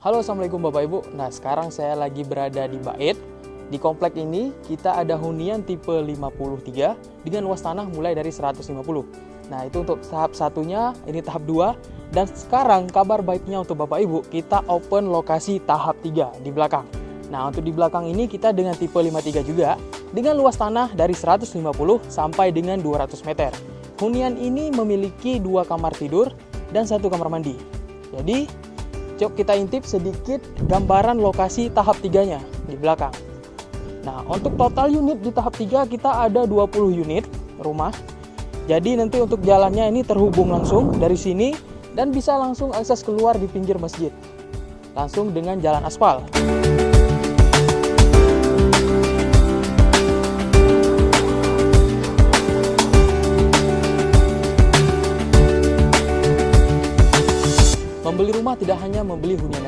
Halo, assalamualaikum Bapak Ibu. Nah, sekarang saya lagi berada di Bait. Di komplek ini kita ada hunian tipe 53 dengan luas tanah mulai dari 150. Nah, itu untuk tahap satunya, ini tahap 2. Dan sekarang kabar baiknya untuk Bapak Ibu, kita open lokasi tahap 3 di belakang. Nah, untuk di belakang ini kita dengan tipe 53 juga dengan luas tanah dari 150 sampai dengan 200 meter. Hunian ini memiliki 2 kamar tidur dan 1 kamar mandi. Jadi, coba kita intip sedikit gambaran lokasi tahap 3-nya di belakang. Nah, untuk total unit di tahap 3 kita ada 20 unit rumah. Jadi nanti untuk jalannya ini terhubung langsung dari sini dan bisa langsung akses keluar di pinggir masjid. Langsung dengan jalan aspal. Membeli rumah tidak hanya membeli hunian